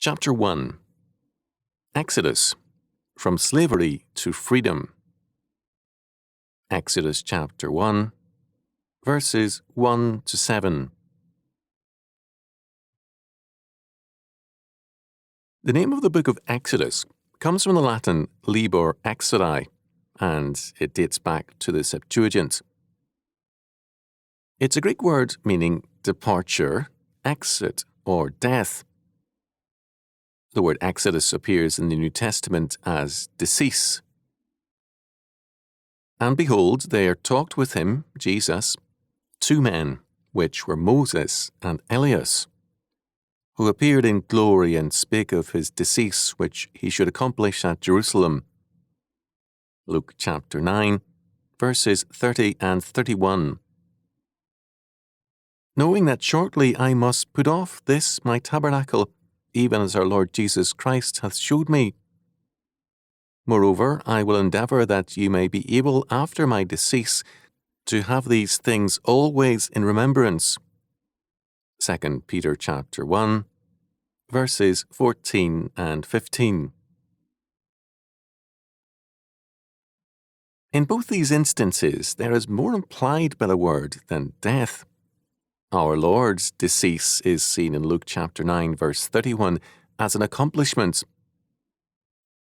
Chapter 1. Exodus, from slavery to freedom. Exodus chapter 1, verses 1 to 7. The name of the book of Exodus comes from the Latin Liber Exodi, and it dates back to the Septuagint. It's a Greek word meaning departure, exit, or death. The word Exodus appears in the New Testament as decease. And behold, there talked with him, Jesus, two men, which were Moses and Elias, who appeared in glory and spake of his decease, which he should accomplish at Jerusalem. Luke chapter 9, verses 30 and 31. Knowing that shortly I must put off this my tabernacle, even as our Lord Jesus Christ hath showed me. Moreover, I will endeavour that ye may be able after my decease to have these things always in remembrance. 2 Peter chapter 1, verses 14 and 15. In both these instances, there is more implied by the word than death. Our Lord's decease is seen in Luke chapter 9, verse 31, as an accomplishment.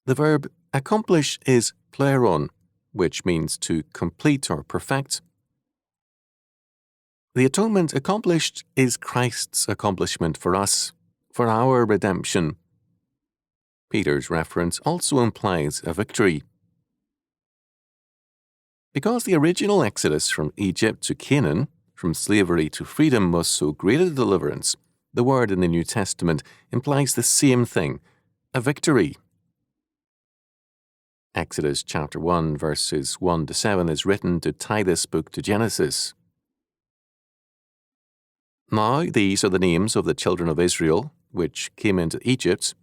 The verb accomplish is pleiron, which means to complete or perfect. The atonement accomplished is Christ's accomplishment for us, for our redemption. Peter's reference also implies a victory. Because the original exodus from Egypt to Canaan, from slavery to freedom, was so great a deliverance, the word in the New Testament implies the same thing, a victory. Exodus chapter 1, verses 1 to 7 is written to tie this book to Genesis. Now these are the names of the children of Israel, which came into Egypt.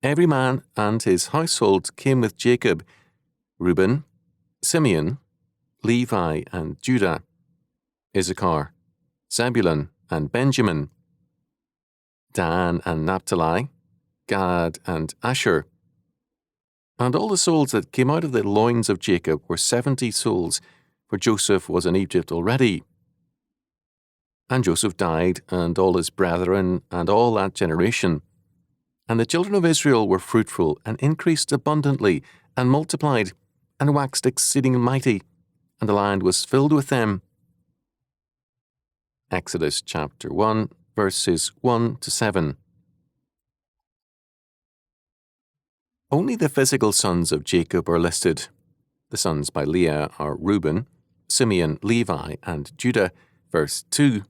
Every man and his household came with Jacob: Reuben, Simeon, Levi, and Judah, Issachar, Zebulun, and Benjamin, Dan and Naphtali, Gad and Asher. And all the souls that came out of the loins of Jacob were 70 souls, for Joseph was in Egypt already. And Joseph died, and all his brethren, and all that generation. And the children of Israel were fruitful, and increased abundantly, and multiplied, and waxed exceeding mighty, and the land was filled with them. Exodus chapter 1, verses 1 to 7. Only the physical sons of Jacob are listed. The sons by Leah are Reuben, Simeon, Levi, and Judah, verse 2.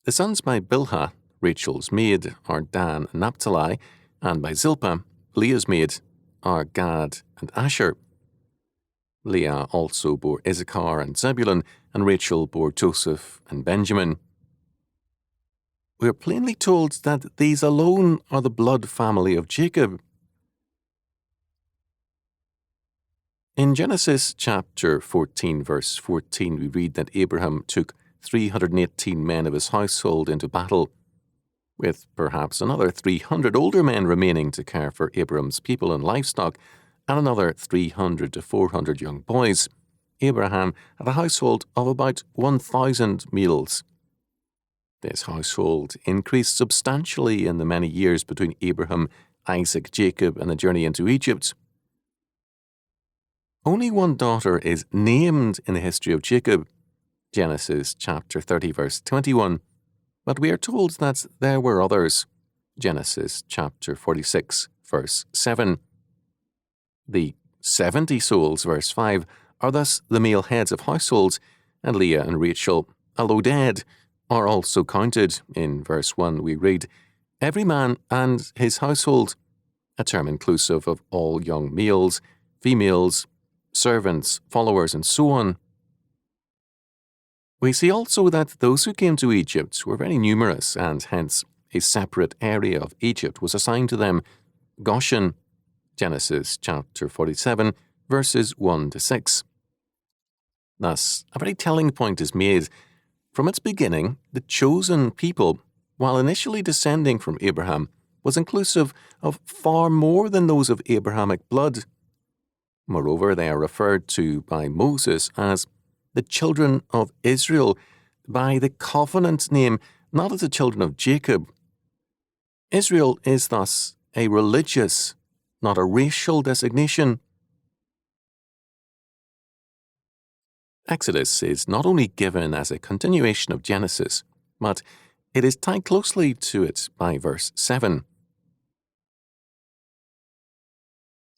The sons by Bilhah, Rachel's maid, are Dan and Naphtali, and by Zilpah, Leah's maid, are Gad and Asher. Leah also bore Issachar and Zebulun, and Rachel bore Joseph and Benjamin. We are plainly told that these alone are the blood family of Jacob. In Genesis chapter 14, verse 14, we read that Abraham took 318 men of his household into battle, with perhaps another 300 older men remaining to care for Abraham's people and livestock, and another 300 to 400 young boys. Abraham had a household of about 1,000 males. This household increased substantially in the many years between Abraham, Isaac, Jacob, and the journey into Egypt. Only one daughter is named in the history of Jacob, Genesis chapter 30, verse 21, but we are told that there were others, Genesis chapter 46, verse 7. The 70 souls, verse 5, are thus the male heads of households, and Leah and Rachel, although dead, are also counted. In verse 1 we read, every man and his household, a term inclusive of all young males, females, servants, followers, and so on. We see also that those who came to Egypt were very numerous, and hence a separate area of Egypt was assigned to them, Goshen, Genesis chapter 47, verses 1 to 6. Thus, a very telling point is made. From its beginning, the chosen people, while initially descending from Abraham, was inclusive of far more than those of Abrahamic blood. Moreover, they are referred to by Moses as the children of Israel by the covenant name, not as the children of Jacob. Israel is thus a religious, not a racial designation. Exodus is not only given as a continuation of Genesis, but it is tied closely to it by verse 7.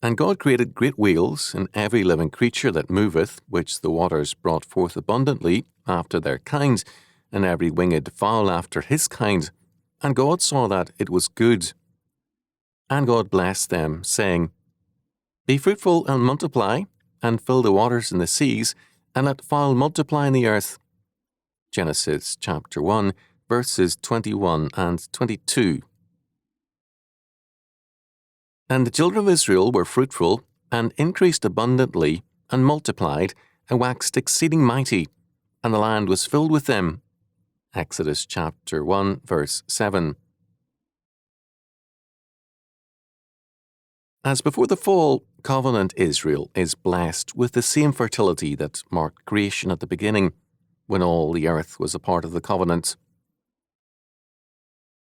And God created great whales and every living creature that moveth, which the waters brought forth abundantly after their kind, and every winged fowl after his kind. And God saw that it was good. And God blessed them, saying, Be fruitful and multiply, and fill the waters in the seas, and let fowl multiply in the earth. Genesis chapter 1, verses 21 and 22. And the children of Israel were fruitful, and increased abundantly, and multiplied, and waxed exceeding mighty, and the land was filled with them. Exodus chapter 1, verse 7. As before the fall, covenant Israel is blessed with the same fertility that marked creation at the beginning, when all the earth was a part of the covenant.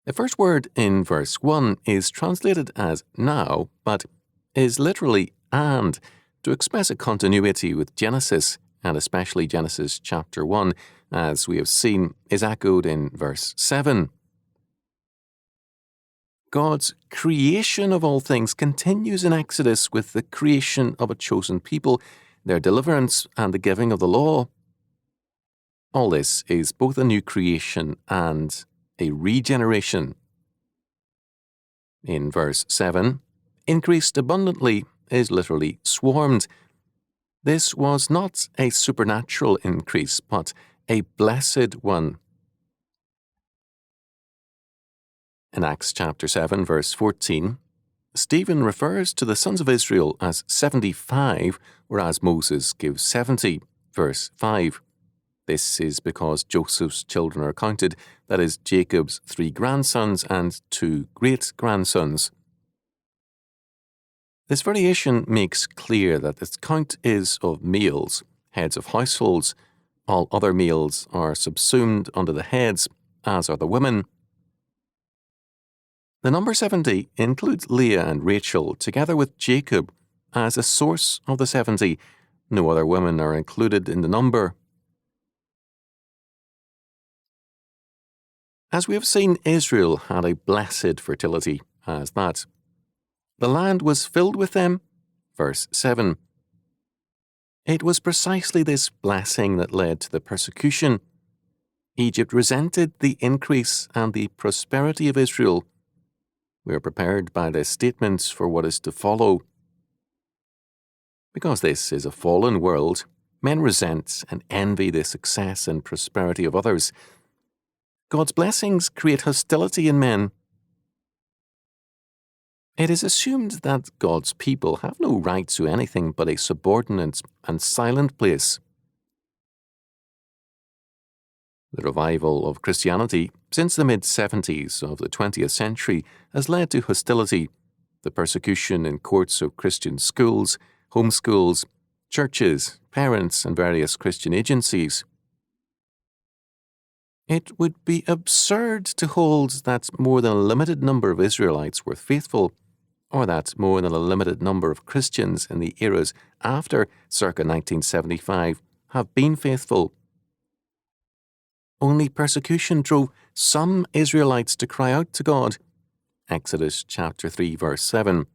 The first word in verse 1 is translated as now, but is literally and, to express a continuity with Genesis, and especially Genesis chapter 1, as we have seen, is echoed in verse 7. God's creation of all things continues in Exodus with the creation of a chosen people, their deliverance, and the giving of the law. All this is both a new creation and a regeneration. In verse 7, increased abundantly is literally swarmed. This was not a supernatural increase, but a blessed one. In Acts chapter 7, verse 14, Stephen refers to the sons of Israel as 75, whereas Moses gives 70, verse 5. This is because Joseph's children are counted, that is, Jacob's 3 grandsons and 2 great-grandsons. This variation makes clear that this count is of males, heads of households. All other males are subsumed under the heads, as are the women. The number 70 includes Leah and Rachel, together with Jacob, as a source of the 70. No other women are included in the number. As we have seen, Israel had a blessed fertility, as that. The land was filled with them, verse 7. It was precisely this blessing that led to the persecution. Egypt resented the increase and the prosperity of Israel. We are prepared by the statements for what is to follow. Because this is a fallen world, men resent and envy the success and prosperity of others. God's blessings create hostility in men. It is assumed that God's people have no right to anything but a subordinate and silent place. The revival of Christianity since the mid-70s of the 20th century has led to hostility, the persecution in courts of Christian schools, homeschools, churches, parents, and various Christian agencies. It would be absurd to hold that more than a limited number of Israelites were faithful, or that more than a limited number of Christians in the eras after circa 1975 have been faithful. Only persecution drove some Israelites to cry out to God. Exodus chapter 3, verse 7.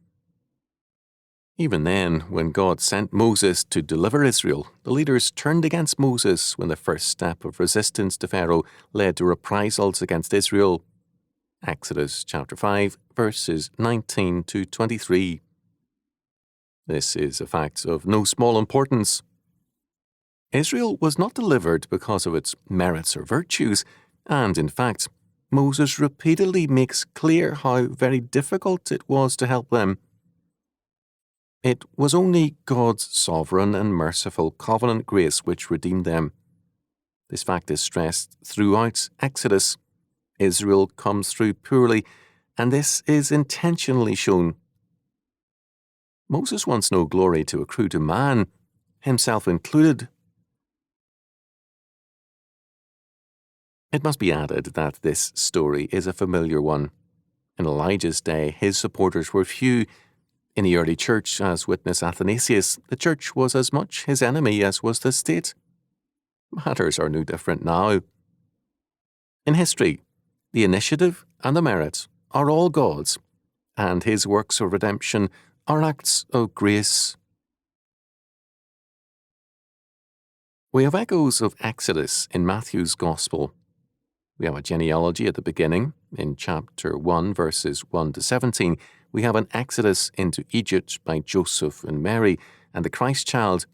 Even then, when God sent Moses to deliver Israel, the leaders turned against Moses when the first step of resistance to Pharaoh led to reprisals against Israel. Exodus chapter 5, verses 19 to 23. This is a fact of no small importance. Israel was not delivered because of its merits or virtues, and in fact, Moses repeatedly makes clear how very difficult it was to help them. It was only God's sovereign and merciful covenant grace which redeemed them. This fact is stressed throughout Exodus. Israel comes through poorly, and this is intentionally shown. Moses wants no glory to accrue to man, himself included. It must be added that this story is a familiar one. In Elijah's day, his supporters were few. In the early church, as witness Athanasius, the church was as much his enemy as was the state. Matters are no different now. In history, the initiative and the merit are all God's, and his works of redemption are acts of grace. We have echoes of Exodus in Matthew's Gospel. We have a genealogy at the beginning. In chapter 1, verses 1 to 17, we have an exodus into Egypt by Joseph and Mary and the Christ child,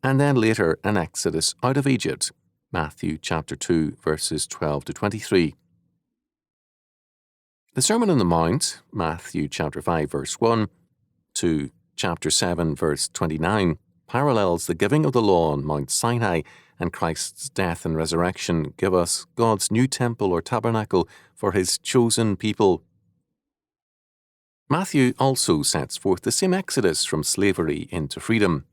and then later an exodus out of Egypt, Matthew chapter 2, verses 12 to 23. The Sermon on the Mount, Matthew chapter 5, verse 1 to chapter 7, verse 29, parallels the giving of the law on Mount Sinai, and Christ's death and resurrection give us God's new temple or tabernacle for his chosen people. Matthew also sets forth the same exodus from slavery into freedom.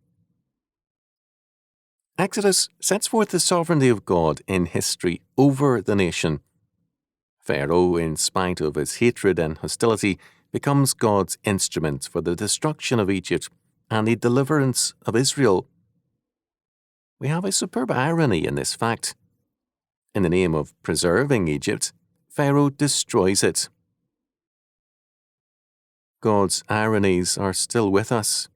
Exodus sets forth the sovereignty of God in history over the nation. Pharaoh, in spite of his hatred and hostility, becomes God's instrument for the destruction of Egypt and the deliverance of Israel. We have a superb irony in this fact. In the name of preserving Egypt, Pharaoh destroys it. God's ironies are still with us.